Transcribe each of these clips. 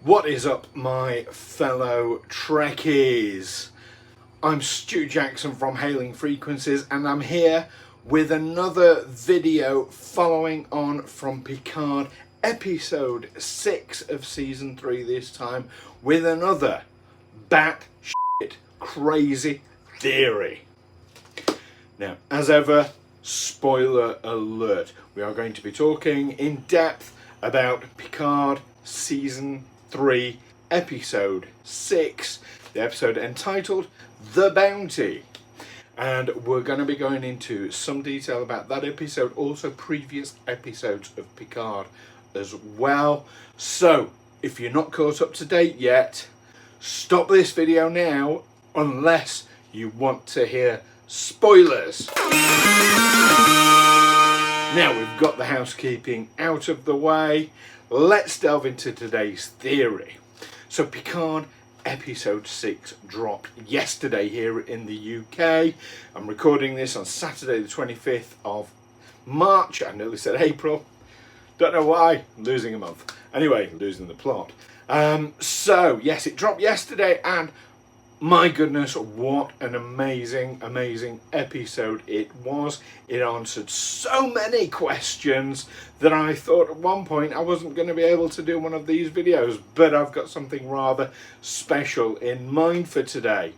What is up, my fellow Trekkies? I'm Stu Jackson from Hailing Frequencies, and I'm here with another video following on from Picard, episode 6 of season 3 this time, with another BATSH crazy theory. Now, as ever, spoiler alert, we are going to be talking in depth about Picard season 3 episode 6, the episode entitled The Bounty, and we're going to be going into some detail about that episode, also previous episodes of Picard as well. So if you're not caught up to date yet, stop this video now unless you want to hear spoilers. Now we've got the housekeeping out of the way, let's delve into today's theory. So Picard episode 6 dropped yesterday here in the UK. I'm recording this on Saturday the 25th of March. I nearly said April. Don't know why. I'm losing a month. Anyway, losing the plot. So yes, it dropped yesterday, and my goodness, what an amazing episode it was. It answered so many questions that I thought at one point I wasn't going to be able to do one of these videos, but I've got something rather special in mind for today.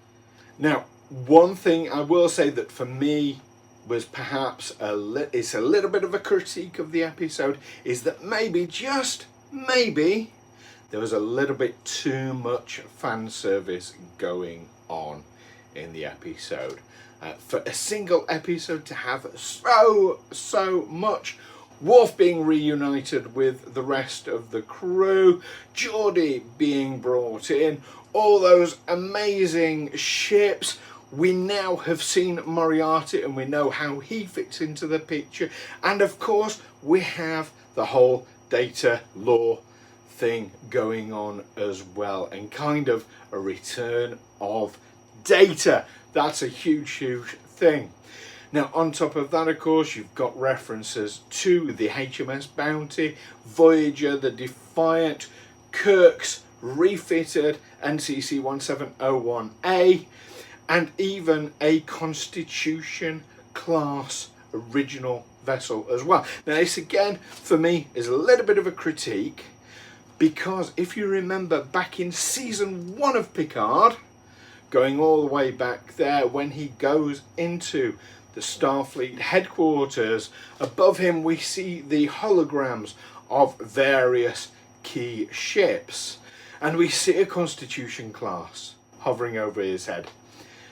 Now, one thing I will say that for me was perhaps it's a little bit of a critique of the episode, is that maybe, just maybe, there was a little bit too much fan service going on in the episode. For a single episode to have so much, Worf being reunited with the rest of the crew, Geordi being brought in, all those amazing ships. We now have seen Moriarty and we know how he fits into the picture, and of course we have the whole data law thing going on as well, and kind of a return of Data. That's a huge thing. Now on top of that, of course, you've got references to the HMS Bounty, Voyager, the Defiant, Kirk's refitted NCC 1701A, and even a Constitution class original vessel as well. Now this again for me is a little bit of a critique, because if you remember back in season 1 of Picard, going all the way back there, when he goes into the Starfleet headquarters, above him we see the holograms of various key ships, and we see a Constitution class hovering over his head.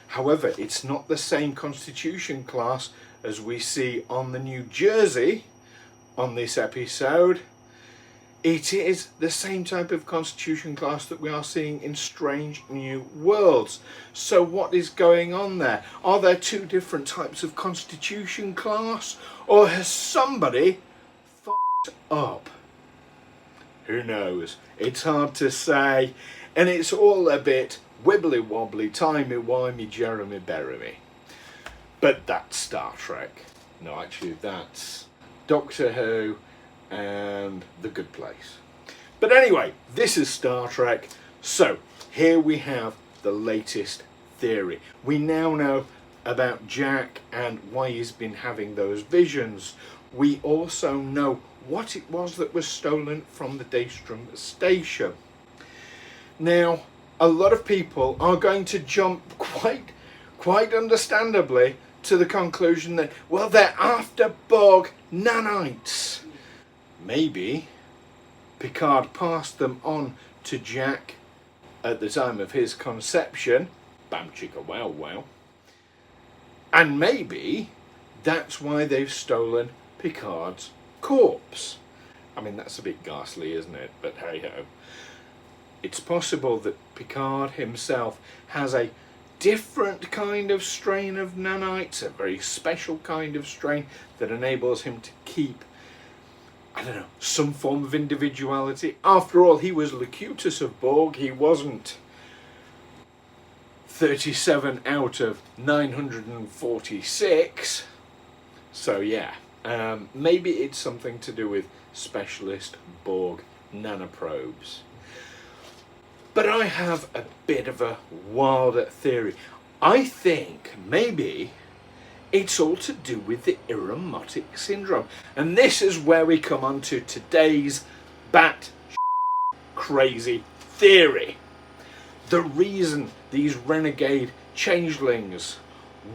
However, it's not the same Constitution class as we see on the New Jersey on this episode. It is the same type of Constitution class that we are seeing in Strange New Worlds. So what is going on there? Are there two different types of Constitution class? Or has somebody f***ed up? Who knows? It's hard to say. And it's all a bit wibbly wobbly, timey-wimey, Jeremy-beremy. But that's Star Trek. No, actually that's Doctor Who and The Good Place. But anyway, this is Star Trek. So here we have the latest theory. We now know about Jack and why he's been having those visions. We also know what it was that was stolen from the Daystrom station. Now, a lot of people are going to jump quite understandably to the conclusion that, well, they're after Borg nanites. Maybe Picard passed them on to Jack at the time of his conception. Bam chicka wow wow. And maybe that's why they've stolen Picard's corpse. I mean, that's a bit ghastly, isn't it? But hey ho. It's possible that Picard himself has a different kind of strain of nanites, a very special kind of strain that enables him to keep, I don't know, some form of individuality. After all, he was Locutus of Borg. He wasn't 37 out of 946. So yeah, maybe it's something to do with specialist Borg nanoprobes. But I have a bit of a wilder theory. I think maybe it's all to do with the aromatic syndrome. And this is where we come on to today's BATSH crazy theory. The reason these renegade changelings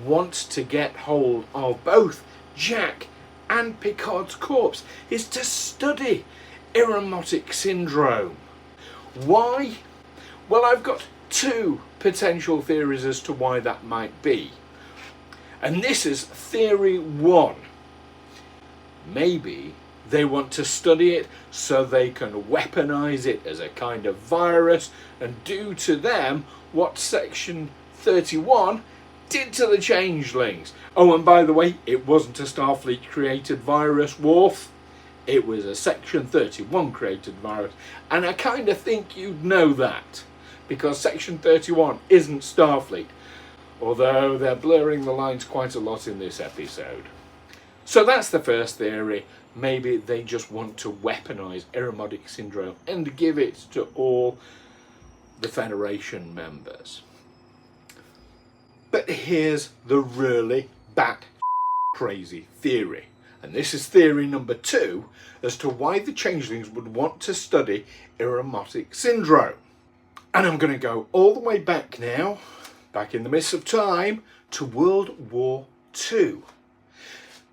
want to get hold of both Jack and Picard's corpse is to study aromatic syndrome. Why? Well, I've got two potential theories as to why that might be. And this is theory one. Maybe they want to study it so they can weaponize it as a kind of virus and do to them what Section 31 did to the changelings. Oh, and by the way, it wasn't a Starfleet created virus, Worf. It was a Section 31 created virus. And I kind of think you'd know that, because Section 31 isn't Starfleet, although they're blurring the lines quite a lot in this episode. So that's the first theory. Maybe they just want to weaponize aromatic syndrome and give it to all the Federation members. But here's the really crazy theory. And this is theory number two as to why the changelings would want to study aromatic syndrome. And I'm going to go all the way back now, back in the midst of time, to World War II.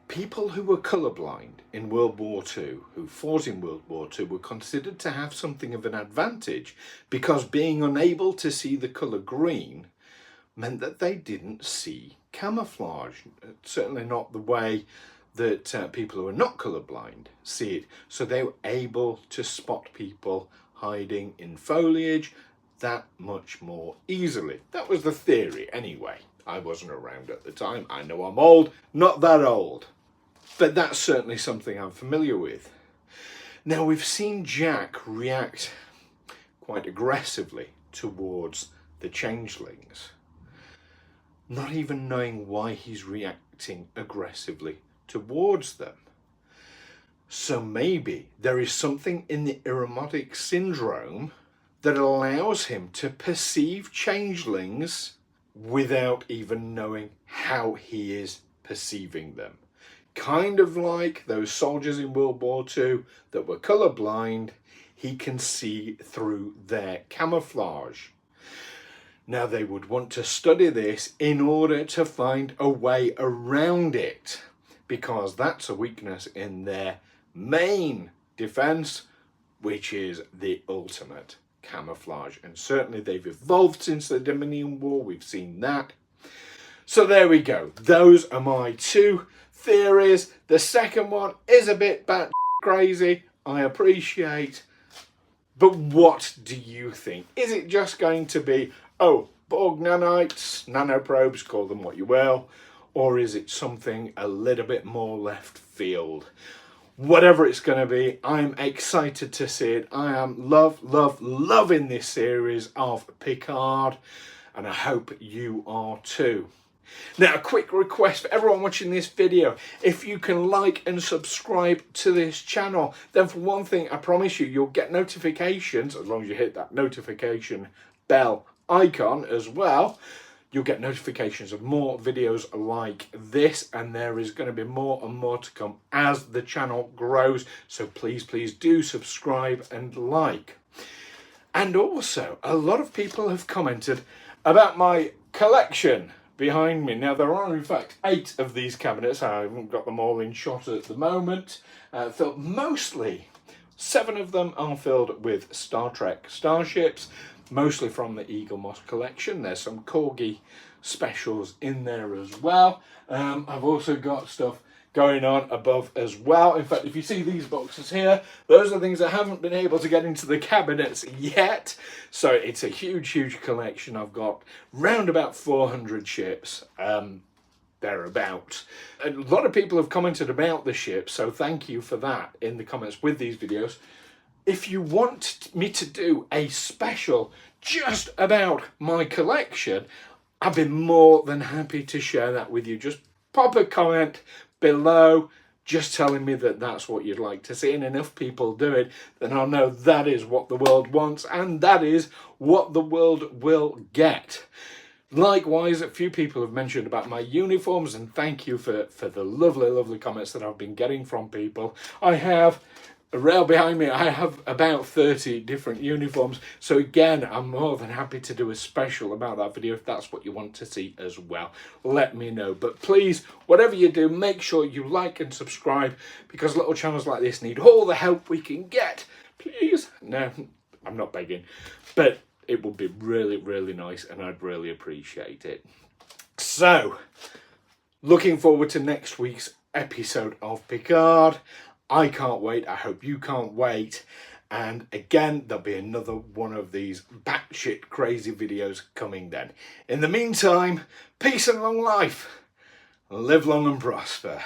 People who were colourblind in World War II, who fought in World War II, were considered to have something of an advantage because being unable to see the colour green meant that they didn't see camouflage. Certainly not the way that people who are not colourblind see it. So they were able to spot people hiding in foliage that much more easily. That was the theory anyway. I wasn't around at the time. I know I'm old, not that old. But that's certainly something I'm familiar with. Now, we've seen Jack react quite aggressively towards the changelings, not even knowing why he's reacting aggressively towards them. So maybe there is something in the aromatic syndrome that allows him to perceive changelings without even knowing how he is perceiving them. Kind of like those soldiers in World War II that were colourblind, he can see through their camouflage. Now, they would want to study this in order to find a way around it, because that's a weakness in their main defense, which is the ultimate camouflage. And certainly they've evolved since the Dominion War. We've seen that. So there we go. Those are my two theories. The second one is a bit crazy, I appreciate. But what do you think? Is it just going to be, oh, Borg nanites, nanoprobes, call them what you will, or is it something a little bit more left field? Whatever it's going to be, I'm excited to see it. I am loving this series of Picard, and I hope you are too. Now, a quick request for everyone watching this video: if you can like and subscribe to this channel, then for one thing, I promise you, you'll get notifications, as long as you hit that notification bell icon as well. You'll get notifications of more videos like this, and there is going to be more and more to come as the channel grows. So please do subscribe and like. And also, a lot of people have commented about my collection behind me. Now, there are in fact 8 of these cabinets. I haven't got them all in shot at the moment. Filled mostly, 7 of them are filled with Star Trek starships, mostly from the Eagle Moss collection. There's some Corgi specials in there as well. I've also got stuff going on above as well. In fact, if you see these boxes here, those are things I haven't been able to get into the cabinets yet. So it's a huge collection. I've got round about 400 ships, thereabouts. A lot of people have commented about the ships, so thank you for that in the comments with these videos. If you want me to do a special just about my collection, I'd be more than happy to share that with you. Just pop a comment below, just telling me that that's what you'd like to see, and enough people do it, then I'll know that is what the world wants, and that is what the world will get. Likewise, a few people have mentioned about my uniforms, and thank you for the lovely comments that I've been getting from people. I have a rail behind me. I have about 30 different uniforms. So again, I'm more than happy to do a special about that video if that's what you want to see as well. Let me know. But please, whatever you do, make sure you like and subscribe, because little channels like this need all the help we can get. Please. No, I'm not begging. But it would be really nice, and I'd really appreciate it. So, looking forward to next week's episode of Picard. I can't wait. I hope you can't wait. And again, there'll be another one of these batshit crazy videos coming then. In the meantime, peace and long life. Live long and prosper.